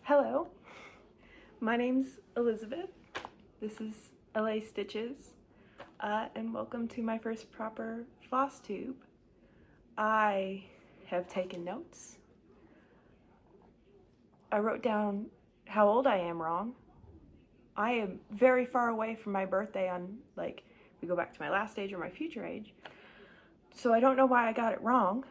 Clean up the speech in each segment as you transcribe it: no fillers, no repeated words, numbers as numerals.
Hello, my name's Elizabeth. This is LA Stitches, and welcome to my first proper Flosstube. I have taken notes. I wrote down how old I am wrong. I am very far away from my birthday on, like, we go back to my last age or my future age. So I don't know why I got it wrong.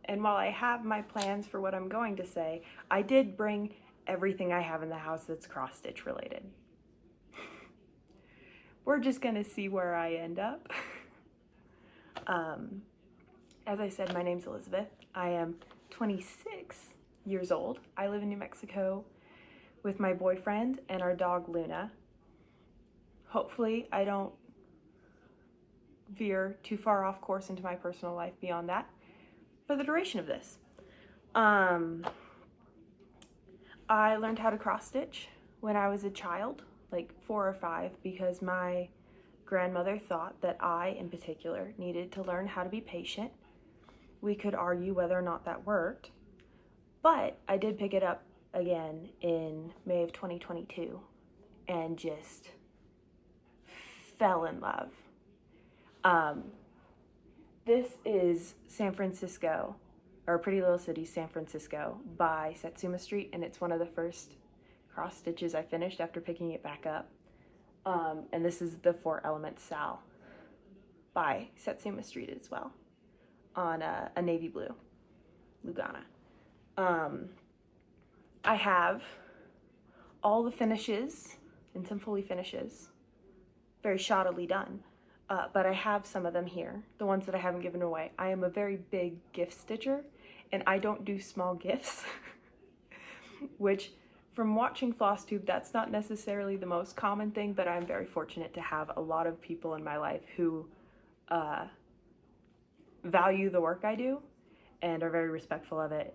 And while I have my plans for what I'm going to say, I did bring everything I have in the house that's cross-stitch related. We're just gonna see where I end up. As I said, my name's Elizabeth. I am 26 years old. I live in New Mexico with my boyfriend and our dog Luna. Hopefully I don't veer too far off course into my personal life beyond that for the duration of this. I learned how to cross stitch when I was a child, like 4 or 5, because my grandmother thought that I, in particular, needed to learn how to be patient. We could argue whether or not that worked, but I did pick it up again in May of 2022 and just fell in love. This is San Francisco, or Pretty Little City, San Francisco by Satsuma Street, and it's one of the first cross stitches I finished after picking it back up. And this is the 4 Element Sal by Satsuma Street as well, on a navy blue Lugana. I have all the finishes and some fully finishes, very shoddily done. But I have some of them here, the ones that I haven't given away. I am a very big gift stitcher, and I don't do small gifts, which from watching Flosstube, that's not necessarily the most common thing, but I'm very fortunate to have a lot of people in my life who value the work I do and are very respectful of it.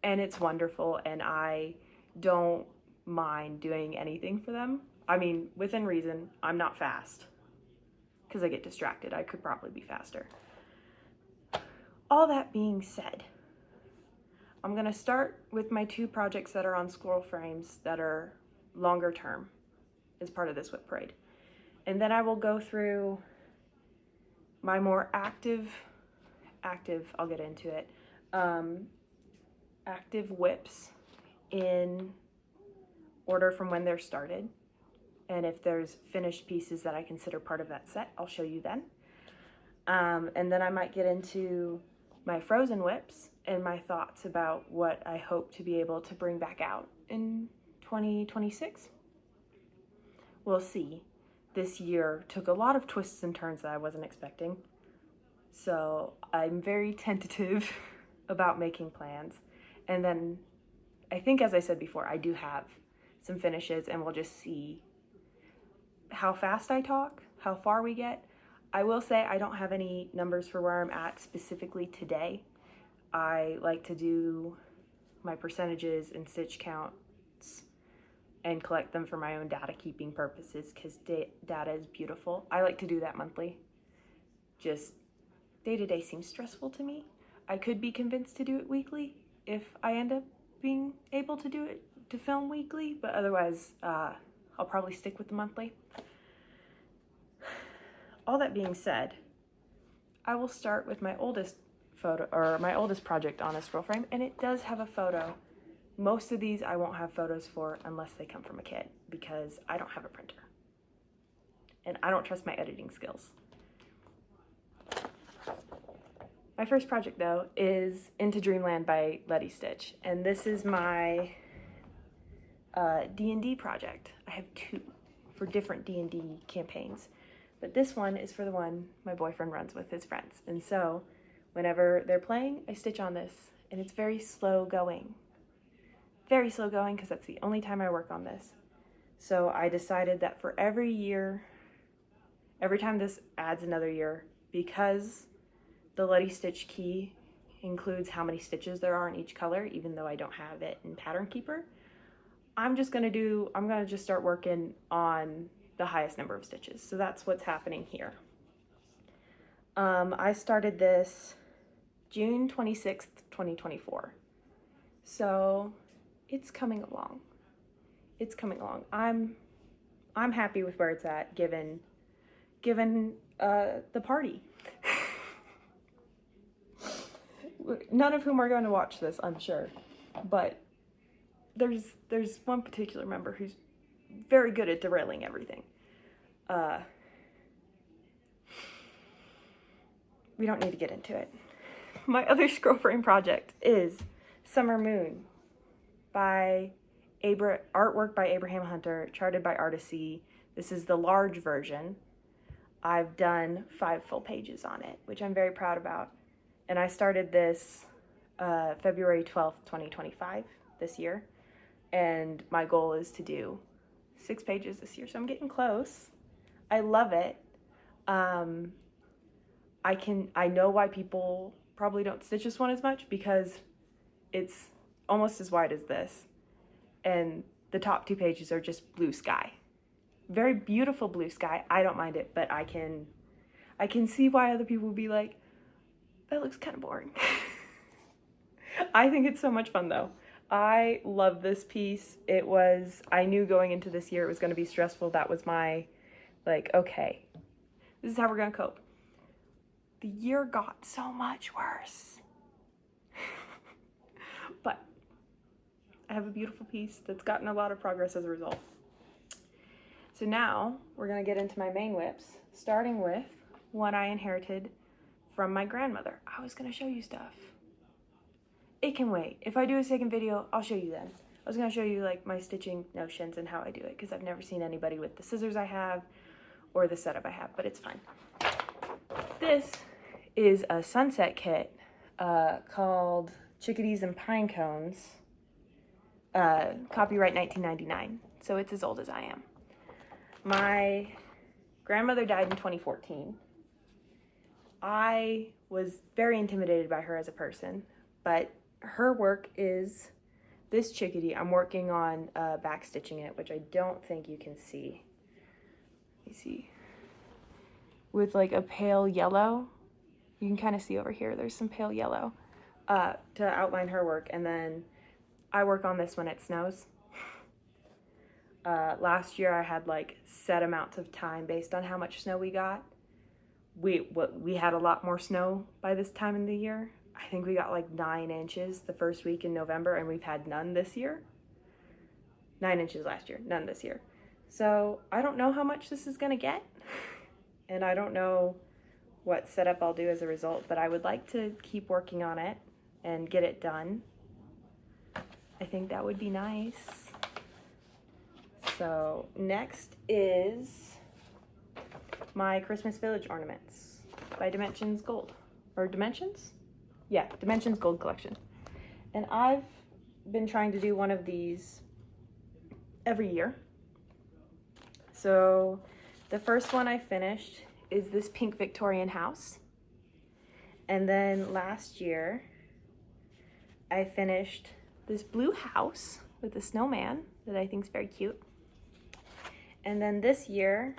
And it's wonderful, and I don't mind doing anything for them. I mean, within reason. I'm not fast, because I get distracted. I could probably be faster. All that being said, I'm gonna start with my 2 projects that are on scroll frames that are longer term as part of this WIP Parade. And then I will go through my more active, I'll get into it, active WIPs in order from when they're started. And if there's finished pieces that I consider part of that set, I'll show you then. And then I might get into my frozen WIPs and my thoughts about what I hope to be able to bring back out in 2026. We'll see. This year took a lot of twists and turns that I wasn't expecting. So I'm very tentative about making plans. And then I think, as I said before, I do have some finishes, and we'll just see how fast I talk, how far we get. I will say I don't have any numbers for where I'm at specifically today. I like to do my percentages and stitch counts and collect them for my own data keeping purposes, because data is beautiful. I like to do that monthly. Just day-to-day seems stressful to me. I could be convinced to do it weekly if I end up being able to do it, to film weekly, but otherwise I'll probably stick with the monthly. All that being said, I will start with my oldest photo, or my oldest project on a scroll frame, and it does have a photo. Most of these I won't have photos for unless they come from a kid, because I don't have a printer. And I don't trust my editing skills. My first project, though, is Into Dreamland by Letty Stitch, and this is my D&D project. I have 2 for different D&D campaigns, but this one is for the one my boyfriend runs with his friends. And so whenever they're playing, I stitch on this, and it's very slow going. Very slow going, because that's the only time I work on this. So I decided that for every year, every time this adds another year, because the Letty Stitch key includes how many stitches there are in each color, even though I don't have it in Pattern Keeper, I'm gonna just start working on the highest number of stitches. So that's what's happening here. I started this June 26th, 2024. So it's coming along. It's coming along. I'm happy with where it's at, given the party. None of whom are going to watch this, I'm sure, but there's one particular member who's very good at derailing everything. We don't need to get into it. My other scroll frame project is Summer Moon by artwork by Abraham Hunter, charted by Artisy. This is the large version. I've done 5 full pages on it, which I'm very proud about. And I started this February 12th, 2025, this year. And my goal is to do 6 pages this year, so I'm getting close. I love it. I know why people probably don't stitch this one as much, because it's almost as wide as this. And the top 2 pages are just blue sky. Very beautiful blue sky. I don't mind it, but I can see why other people would be like, that looks kind of boring. I think it's so much fun though. I love this piece. I knew going into this year it was going to be stressful. That was my, like, okay, this is how we're going to cope. The year got so much worse. But I have a beautiful piece that's gotten a lot of progress as a result. So now we're going to get into my main WIPs, starting with one I inherited from my grandmother. I was going to show you stuff. It can wait. If I do a second video, I'll show you then. I was going to show you like my stitching notions and how I do it, because I've never seen anybody with the scissors I have or the setup I have, but it's fine. This is a sunset kit called Chickadees and Pine Cones, copyright 1999, so it's as old as I am. My grandmother died in 2014. I was very intimidated by her as a person, but her work is this chickadee. I'm working on back stitching it, which I don't think you can see. Let me see. With like a pale yellow. You can kind of see over here, there's some pale yellow to outline her work. And then I work on this when it snows. Last year I had like set amounts of time based on how much snow we got. We had a lot more snow by this time in the year. I think we got like 9 inches the first week in November, and we've had none this year. 9 inches last year, none this year. So I don't know how much this is gonna get, and I don't know what setup I'll do as a result, but I would like to keep working on it and get it done. I think that would be nice. So next is my Christmas Village ornaments by Dimensions Gold, or Dimensions? Yeah, Dimensions Gold Collection. And I've been trying to do one of these every year. So the first one I finished is this pink Victorian house. And then last year I finished this blue house with a snowman that I think is very cute. And then this year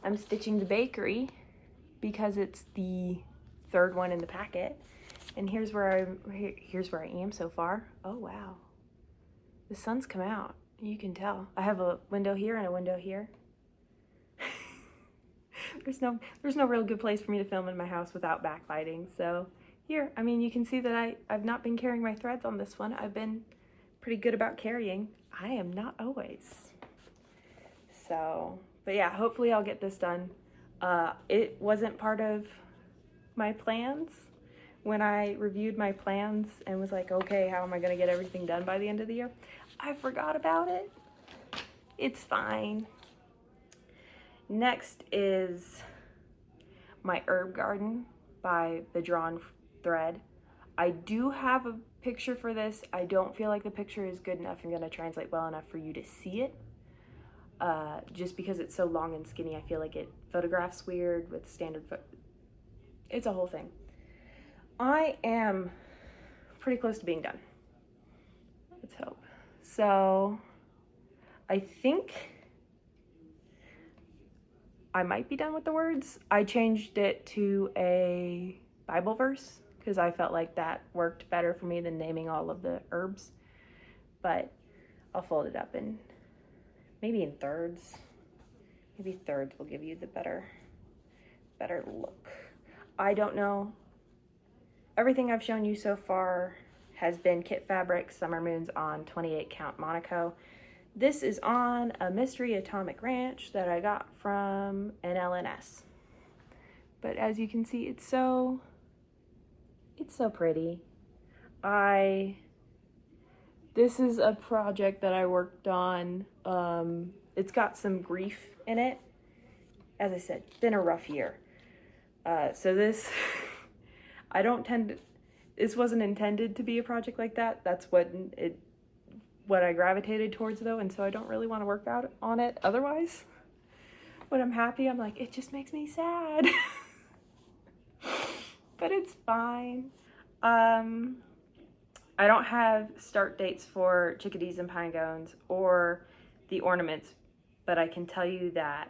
I'm stitching the bakery because it's the 3rd one in the packet. And here's where I am so far. Oh wow, the sun's come out. You can tell. I have a window here and a window here. There's no real good place for me to film in my house without backlighting. So here, I mean, you can see that I've not been carrying my threads on this one. I've been pretty good about carrying. I am not always. So, but yeah, hopefully I'll get this done. It wasn't part of my plans when I reviewed my plans and was like, okay, how am I gonna get everything done by the end of the year? I forgot about it. It's fine. Next is my herb garden by the Drawn Thread. I do have a picture for this. I don't feel like the picture is good enough and gonna translate well enough for you to see it. Just because it's so long and skinny, I feel like it photographs weird with standard it's a whole thing. I am pretty close to being done. Let's hope. So I think I might be done with the words. I changed it to a Bible verse because I felt like that worked better for me than naming all of the herbs. But I'll fold it up in maybe in thirds. Maybe thirds will give you the better look. I don't know. Everything I've shown you so far has been Kit Fabrics Summer Moons on 28 count Monaco. This is on a Mystery Atomic Ranch that I got from an LNS. But as you can see, it's so pretty. This is a project that I worked on. It's got some grief in it. As I said, been a rough year. So this, this wasn't intended to be a project like that. That's what I gravitated towards though, and so I don't really want to work out on it otherwise. When I'm happy, I'm like, it just makes me sad. But it's fine. I don't have start dates for chickadees and pine cones or the ornaments, but I can tell you that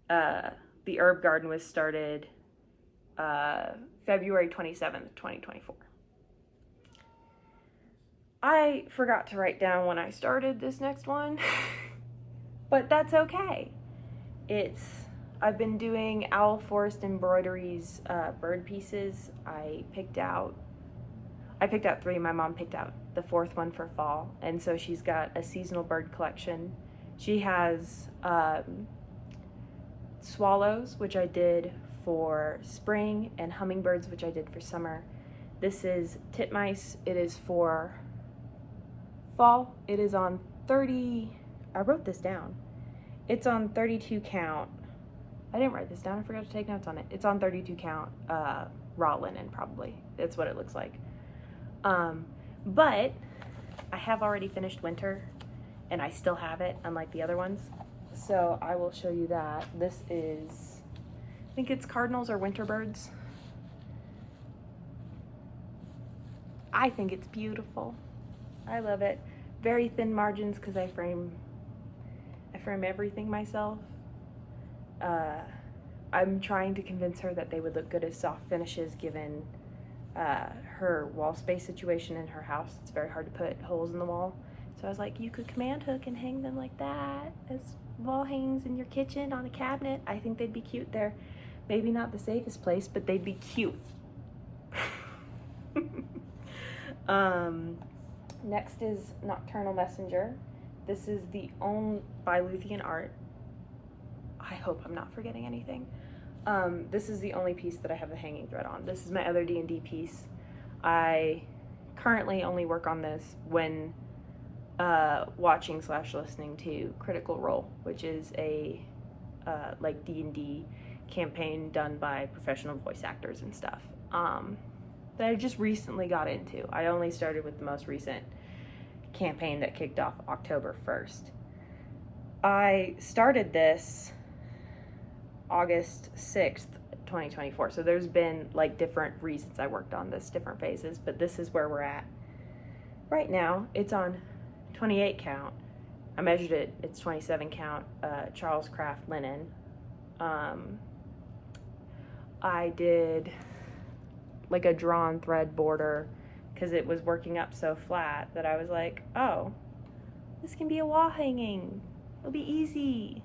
the herb garden was started February 27th, 2024. I forgot to write down when I started this next one, but that's okay. I've been doing Owl Forest Embroideries bird pieces. I picked out 3. My mom picked out the 4th one for fall, and so she's got a seasonal bird collection. She has swallows, which I did for spring, and hummingbirds, which I did for summer. This is titmice. It is for fall. It is on 30, I wrote this down. It's on 32 count. I didn't write this down. I forgot to take notes on it. It's on 32 count raw linen, probably. That's what it looks like. But I have already finished winter, and I still have it, unlike the other ones. So I will show you that. This is, I think it's cardinals or winter birds. I think it's beautiful. I love it. Very thin margins because I frame everything myself. I'm trying to convince her that they would look good as soft finishes given her wall space situation in her house. It's very hard to put holes in the wall. So I was like, you could command hook and hang them like that as wall hangings in your kitchen on a cabinet. I think they'd be cute there. Maybe not the safest place, but they'd be cute. Next is Nocturnal Messenger. This is the own by Luthien Art. I hope I'm not forgetting anything. This is the only piece that I have the hanging thread on. This is my other D&D piece. I currently only work on this when watching/listening to Critical Role, which is a like D&D campaign done by professional voice actors and stuff that I just recently got into. I only started with the most recent campaign that kicked off October 1st. I started this August 6th, 2024. So there's been like different reasons I worked on this, different phases, but this is where we're at. Right now, it's on 28 count. I measured it, it's 27 count, Charles Craft linen. I did like a drawn thread border because it was working up so flat that I was like, oh, this can be a wall hanging. It'll be easy.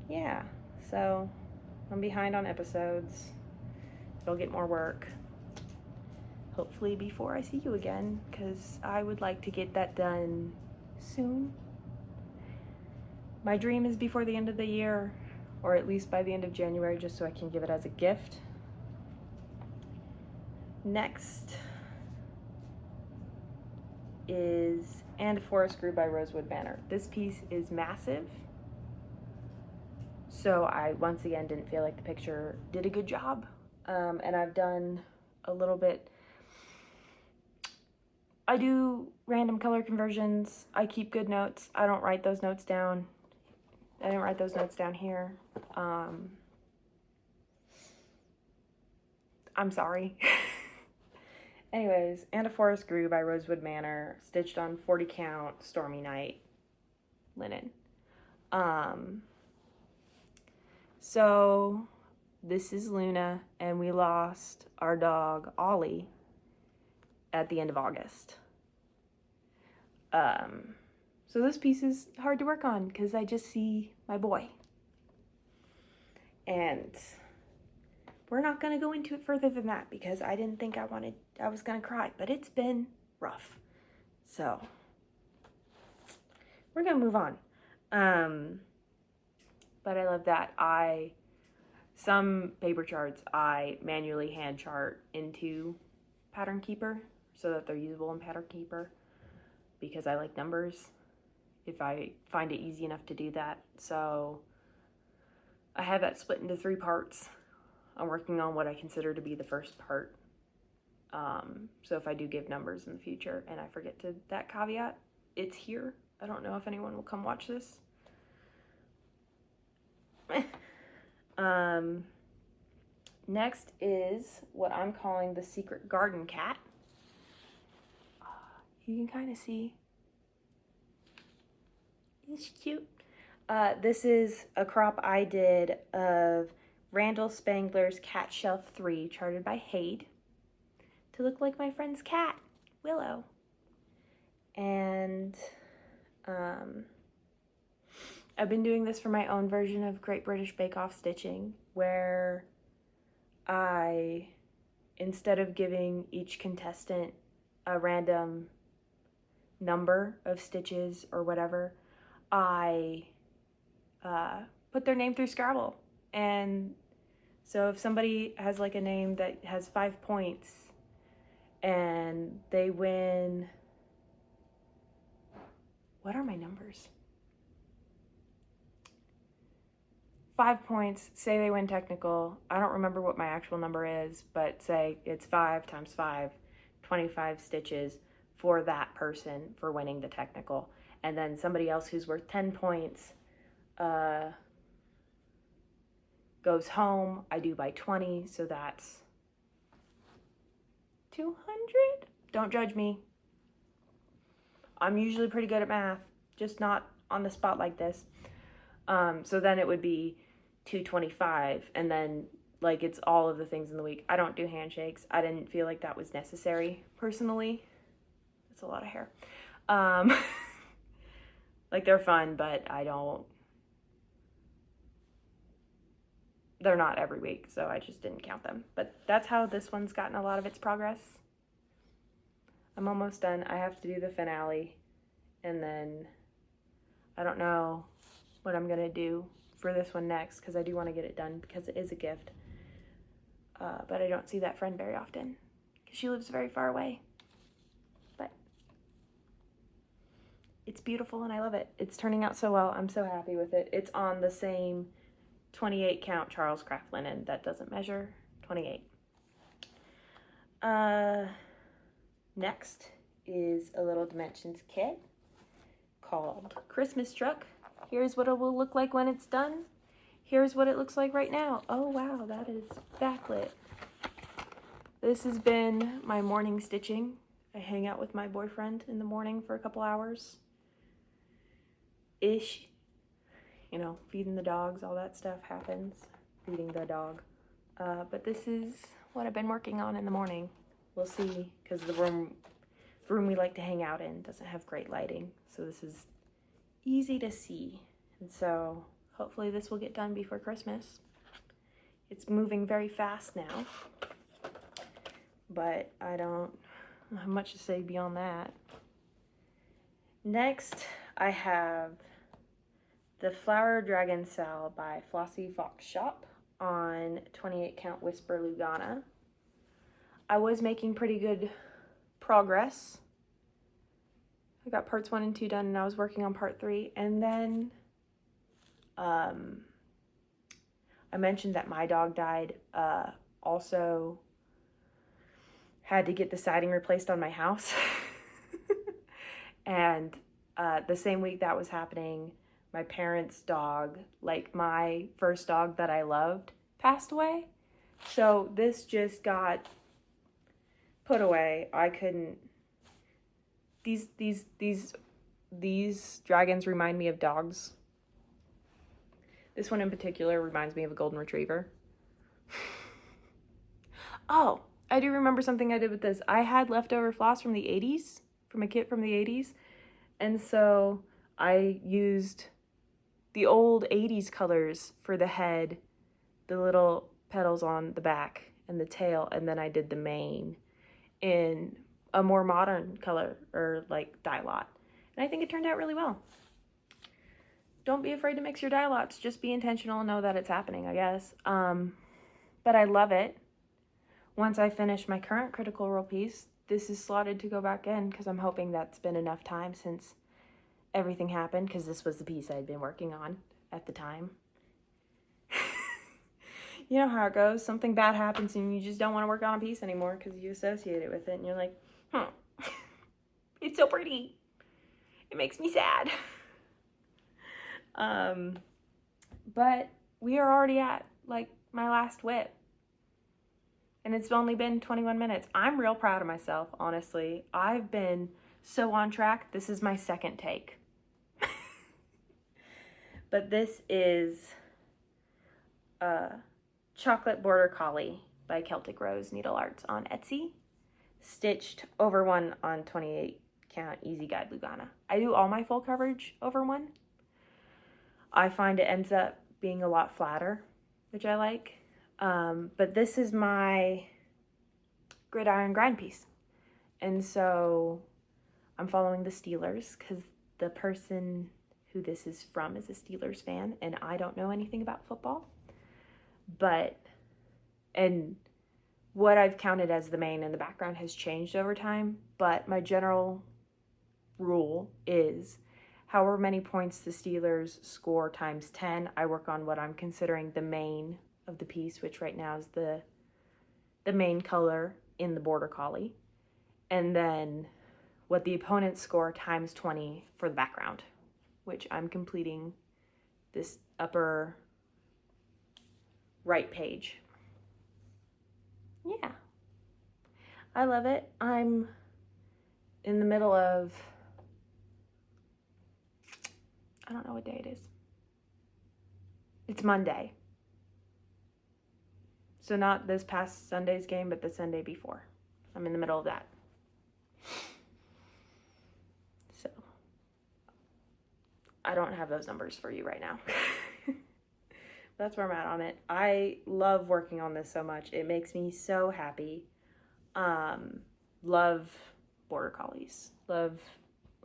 Yeah, so I'm behind on episodes. It'll get more work. Hopefully before I see you again, because I would like to get that done soon. My dream is before the end of the year, or at least by the end of January, just so I can give it as a gift. Next is And a Forest Grew by Rosewood Manor. This piece is massive, so I once again didn't feel like the picture did a good job. And I've done a little bit. I do random color conversions. I keep good notes. I don't write those notes down. I didn't write those notes down here. I'm sorry. Anyways, And a Forest Grew by Rosewood Manor, stitched on 40 count Stormy Night linen. So this is Luna, and we lost our dog, Ollie, at the end of August. So this piece is hard to work on because I just see my boy. And we're not going to go into it further than that because I didn't think I was going to cry, but it's been rough. So we're going to move on. But I love that. Some paper charts I manually hand chart into Pattern Keeper so that they're usable in Pattern Keeper because I like numbers if I find it easy enough to do that. So I have that split into 3 parts. I'm working on what I consider to be the first part. So if I do give numbers in the future and I forget that caveat, it's here. I don't know if anyone will come watch this. Next is what I'm calling the Secret Garden Cat. You can kind of see. It's cute. This is a crop I did of Randall Spangler's Cat Shelf 3, charted by Hade, to look like my friend's cat, Willow. And I've been doing this for my own version of Great British Bake Off stitching, where I, instead of giving each contestant a random number of stitches or whatever, I put their name through Scrabble. And so if somebody has like a name that has 5 points and they win, what are my numbers? 5 points, say they win technical. I don't remember what my actual number is, but say it's 5 times 5, 25 stitches for that person for winning the technical. And then somebody else who's worth 10 points goes home. I do by 20, so that's 200? Don't judge me. I'm usually pretty good at math, just not on the spot like this. So then it would be 225, and then like it's all of the things in the week. I don't do handshakes. I didn't feel like that was necessary personally. It's a lot of hair. Like they're fun, but they're not every week, so I just didn't count them. But that's how this one's gotten a lot of its progress. I'm almost done. I have to do the finale, and then I don't know what I'm gonna do for this one next because I do want to get it done because it is a gift. But I don't see that friend very often because she lives very far away. But it's beautiful and I love it. It's turning out so well. I'm so happy with it. It's on the same 28 count Charles Craft linen that doesn't measure 28. Next is a little dimensions kit called Christmas Truck. Here's what it will look like when it's done. Here's what it looks like right now. Oh wow, that is backlit. This has been my morning stitching. I hang out with my boyfriend in the morning for a couple hours. Ish. You know, feeding the dogs, all that stuff happens. Feeding the dog. But this is what I've been working on in the morning. We'll see, because the room we like to hang out in doesn't have great lighting. So this is easy to see. And so hopefully this will get done before Christmas. It's moving very fast now. But I don't have much to say beyond that. Next, I have the Flower Dragon Cell by Flossie Fox Shop on 28 count Whisper Lugana. I was making pretty good progress. I got parts 1 and 2 done and I was working on part 3. And then I mentioned that my dog died. Also had to get the siding replaced on my house. And the same week that was happening, my parents' dog, like my first dog that I loved, passed away. So this just got put away. I couldn't. These dragons remind me of dogs. This one in particular reminds me of a golden retriever. Oh, I do remember something I did with this. I had leftover floss from the 80s, from a kit from the 80s. And so I used the old 80s colors for the head, the little petals on the back and the tail, and then I did the mane in a more modern color, or like dye lot. And I think it turned out really well. Don't be afraid to mix your dye lots. Just be intentional and know that it's happening, I guess. But I love it. Once I finish my current Critical Role piece, this is slotted to go back in because I'm hoping that's been enough time since everything happened, because this was the piece I'd been working on at the time. You know how it goes. Something bad happens and you just don't want to work on a piece anymore because you associate it with it and you're like, it's so pretty. It makes me sad. But we are already at like my last WIP. And it's only been 21 minutes. I'm real proud of myself, honestly. I've been so on track. This is my second take. But this is Chocolate Border Collie by Celtic Rose Needle Arts on Etsy. Stitched over one on 28 count Easy Guide Lugana. I do all my full coverage over one. I find it ends up being a lot flatter, which I like. But this is my Gridiron Grind piece. And so I'm following the Steelers because the person who this is from is a Steelers fan and I don't know anything about football. And what I've counted as the main and the background has changed over time, but my general rule is however many points the Steelers score times 10, I work on what I'm considering the main of the piece, which right now is the main color in the Border Collie, and then what the opponents score times 20 for the background, which I'm completing this upper right page. Yeah, I love it. I'm in the middle of, I don't know what day it is. It's Monday. So not this past Sunday's game, but the Sunday before. I'm in the middle of that. So I don't have those numbers for you right now. That's where I'm at on it. I love working on this so much. It makes me so happy. Love Border Collies. Love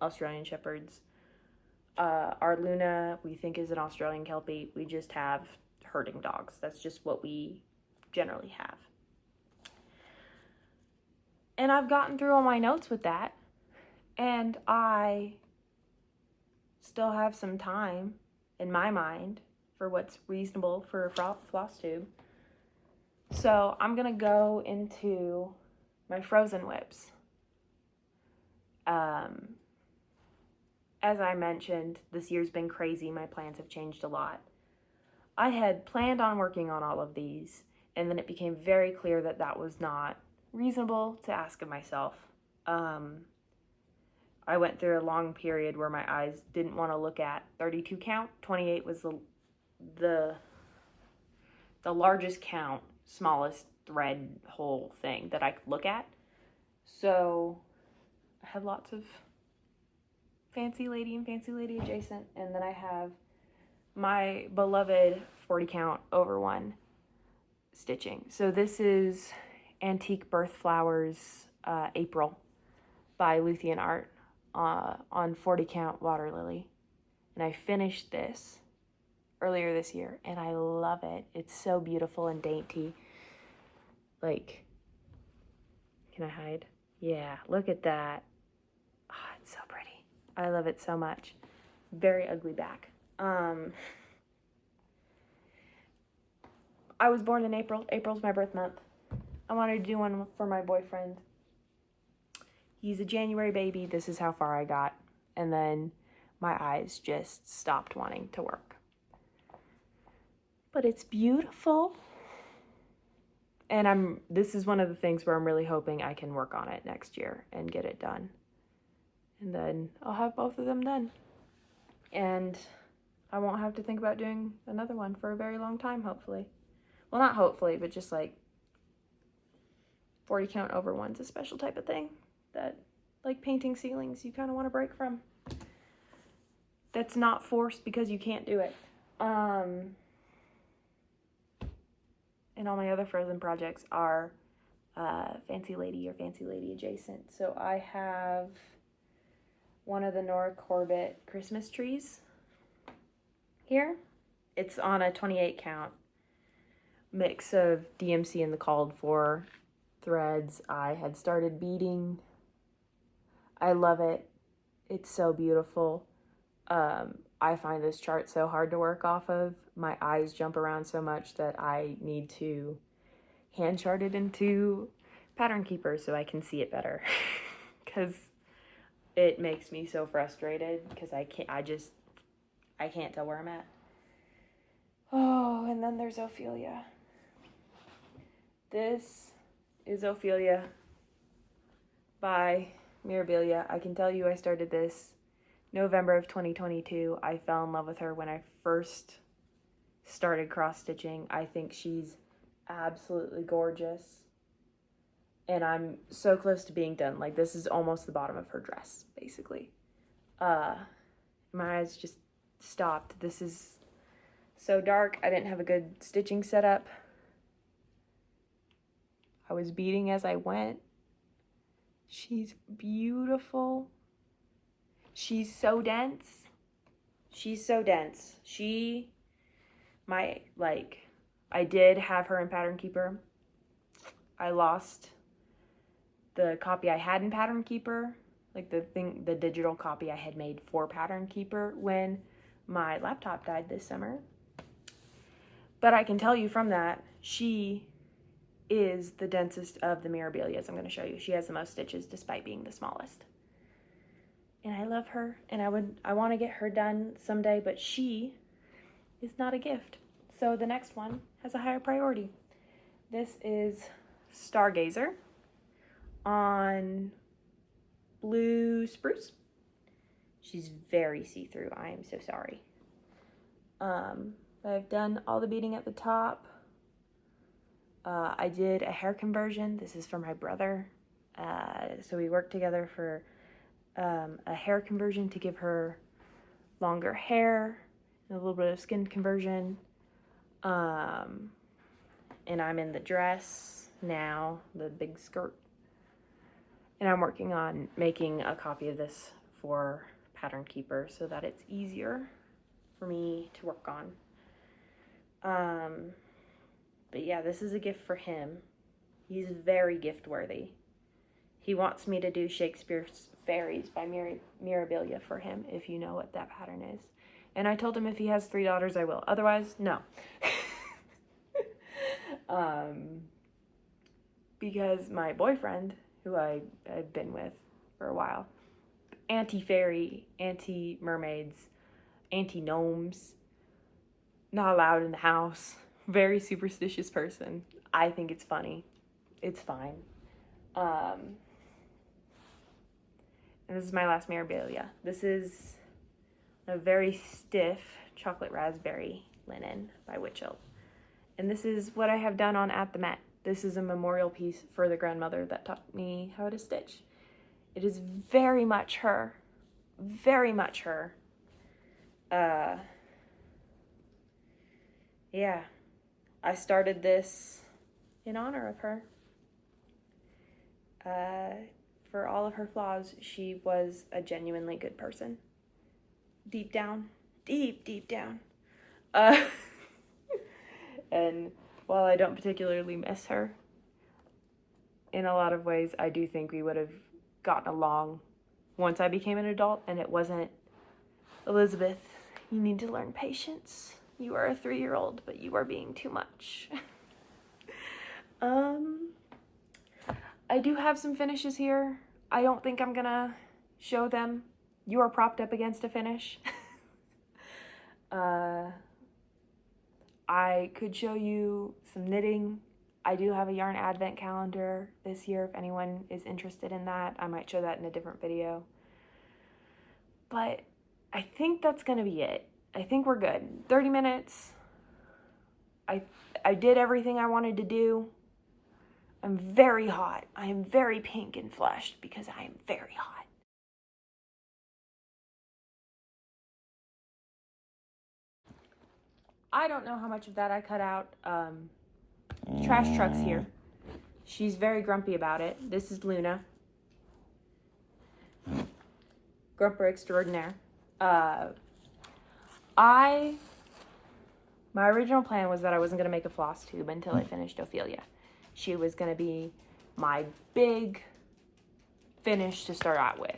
Australian Shepherds. Our Luna, we think, is an Australian Kelpie. We just have herding dogs. That's just what we generally have. And I've gotten through all my notes with that. And I still have some time in my mind for what's reasonable for a Flosstube. So I'm going to go into my frozen WIPs. As I mentioned, this year's been crazy. My plans have changed a lot. I had planned on working on all of these, and then it became very clear that that was not reasonable to ask of myself. I went through a long period where my eyes didn't want to look at 32 count. 28 was the largest count, smallest thread hole thing that I could look at. So I had lots of fancy lady and fancy lady adjacent, and then I have my beloved 40 count over one stitching. So this is Antique Birth Flowers April by Luthien Art on 40 count water lily, and I finished this earlier this year and I love it. It's so beautiful and dainty. Like, can I hide? Yeah, look at that. Oh, it's so pretty. I love it so much. Very ugly back. I was born in April. April's my birth month. I wanted to do one for my boyfriend. He's a January baby. This is how far I got. And then my eyes just stopped wanting to work. But it's beautiful. And this is one of the things where I'm really hoping I can work on it next year and get it done. And then I'll have both of them done. And I won't have to think about doing another one for a very long time, hopefully. well, not hopefully, but just like 40 count over one's a special type of thing that, like painting ceilings, you kind of want to break from. That's not forced because you can't do it. And all my other frozen projects are Fancy Lady or Fancy Lady adjacent. So I have one of the Nora Corbett Christmas trees here. It's on a 28 count mix of DMC and the called for threads I had started beading. I love it. It's so beautiful. I find this chart so hard to work off of. My eyes jump around so much that I need to hand chart it into Pattern Keeper so I can see it better. Because it makes me so frustrated because I can't tell where I'm at. Oh, and then there's Ophelia. This is Ophelia by Mirabilia. I can tell you I started this November of 2022. I fell in love with her when I first started cross stitching. I think she's absolutely gorgeous. And I'm so close to being done. Like, this is almost the bottom of her dress, basically. My eyes just stopped. This is so dark. I didn't have a good stitching setup. I was beading as I went. She's beautiful. She's so dense. She's so dense. I did have her in Pattern Keeper. I lost the copy I had in Pattern Keeper, like the digital copy I had made for Pattern Keeper when my laptop died this summer. But I can tell you from that, she is the densest of the Mirabilias. I'm going to show you. She has the most stitches despite being the smallest. And I love her, and I want to get her done someday, but she is not a gift. So the next one has a higher priority. This is Stargazer on blue spruce. She's very see-through. I am so sorry. I've done all the beading at the top. I did a hair conversion. This is for my brother. So we worked together for a hair conversion to give her longer hair, and a little bit of skin conversion. And I'm in the dress now, the big skirt. And I'm working on making a copy of this for Pattern Keeper so that it's easier for me to work on. But yeah, this is a gift for him. He's very gift worthy. He wants me to do Shakespeare's Fairies by Mirabilia for him, if you know what that pattern is. And I told him if he has 3 daughters, I will. Otherwise, no. Because my boyfriend, who I had been with for a while, anti-fairy, anti-mermaids, anti-gnomes, not allowed in the house, very superstitious person. I think it's funny. It's fine. And this is my last Mirabilia. This is a very stiff chocolate raspberry linen by Witchell. And this is what I have done on At the Met. This is a memorial piece for the grandmother that taught me how to stitch. It is very much her. Very much her. Yeah. I started this in honor of her. For all of her flaws, she was a genuinely good person. Deep down. Deep down. And while I don't particularly miss her, in a lot of ways, I do think we would have gotten along once I became an adult, and it wasn't, Elizabeth, you need to learn patience. You are a 3-year-old, but you are being too much. I do have some finishes here. I don't think I'm gonna show them. You are propped up against a finish. I could show you some knitting. I do have a yarn advent calendar this year. If anyone is interested in that, I might show that in a different video. But I think that's gonna be it. I think we're good. 30 minutes. I did everything I wanted to do. I'm very hot. I am very pink and flushed because I am very hot. I don't know how much of that I cut out. Trash truck's here. She's very grumpy about it. This is Luna. Grumper extraordinaire. My original plan was that I wasn't going to make a Flosstube until I finished Ophelia. She was going to be my big finish to start out with.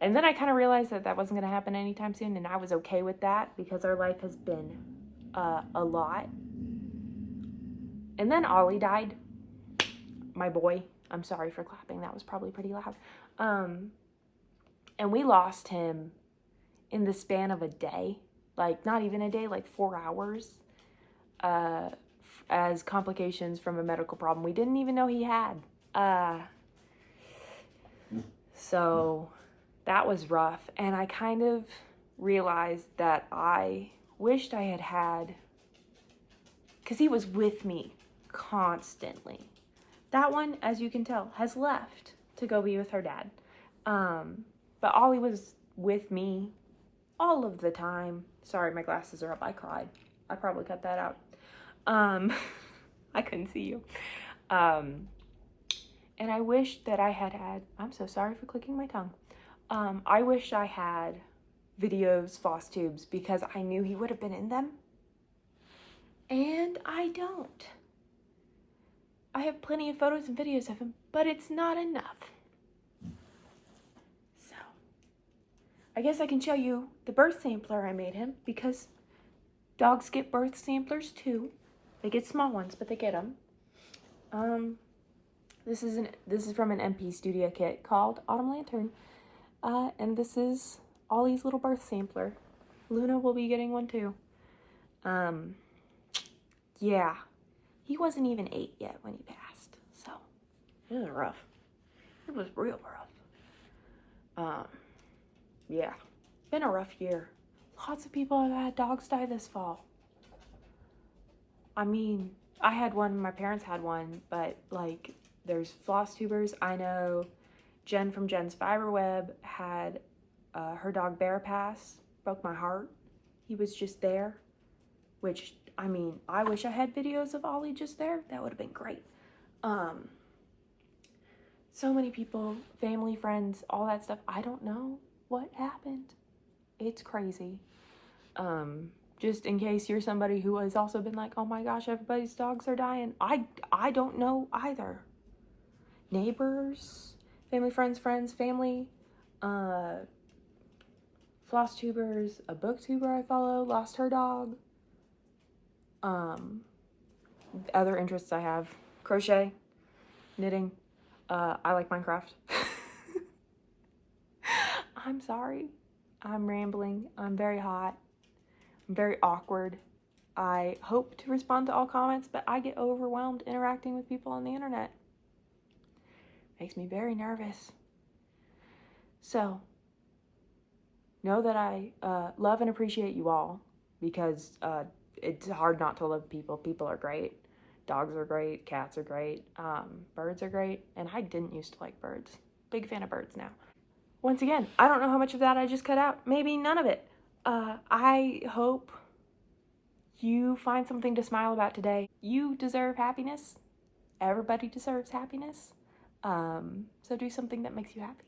And then I kind of realized that that wasn't going to happen anytime soon, and I was okay with that because our life has been a lot. And then Ollie died. My boy. I'm sorry for clapping. That was probably pretty loud. And we lost him in the span of a day. Like, not even a day, like 4 hours. As complications from a medical problem we didn't even know he had. So that was rough. And I kind of realized that I wished I had, because he was with me constantly. That one, as you can tell, has left to go be with her dad. But Ollie was with me all of the time. Sorry, my glasses are up. I cried. I probably cut that out. I couldn't see you. And I wish that I had, I'm so sorry for clicking my tongue. I wish I had videos, Flosstubes, because I knew he would have been in them. And I don't. I have plenty of photos and videos of him, but it's not enough. So, I guess I can show you the birth sampler I made him, because dogs get birth samplers too. They get small ones, but they get them. This is from an MP Studio kit called Autumn Lantern. And this is Ollie's little birth sampler. Luna will be getting one too. Yeah. He wasn't even 8 yet when he passed. So, it was rough. It was real rough. Yeah. Been a rough year. Lots of people have had dogs die this fall. I mean, I had one, my parents had one, but like, there's Flosstubers. I know Jen from Jen's Fiber Web had her dog Bear pass. Broke my heart. He was just there, which, I mean, I wish I had videos of Ollie just there. That would have been great. So many people, family, friends, all that stuff. I don't know what happened. It's crazy. Just in case you're somebody who has also been like, oh my gosh, everybody's dogs are dying. I don't know either. Neighbors, family, friends, family, Flosstubers, a booktuber I follow, lost her dog. Other interests I have, crochet, knitting, I like Minecraft. I'm sorry, I'm rambling, I'm very hot, I'm very awkward. I hope to respond to all comments, but I get overwhelmed interacting with people on the internet. Makes me very nervous. So, know that I love and appreciate you all, because it's hard not to love people. People are great. Dogs are great. Cats are great. Birds are great. And I didn't used to like birds. Big fan of birds now. Once again, I don't know how much of that I just cut out. Maybe none of it. I hope you find something to smile about today. You deserve happiness. Everybody deserves happiness. So do something that makes you happy.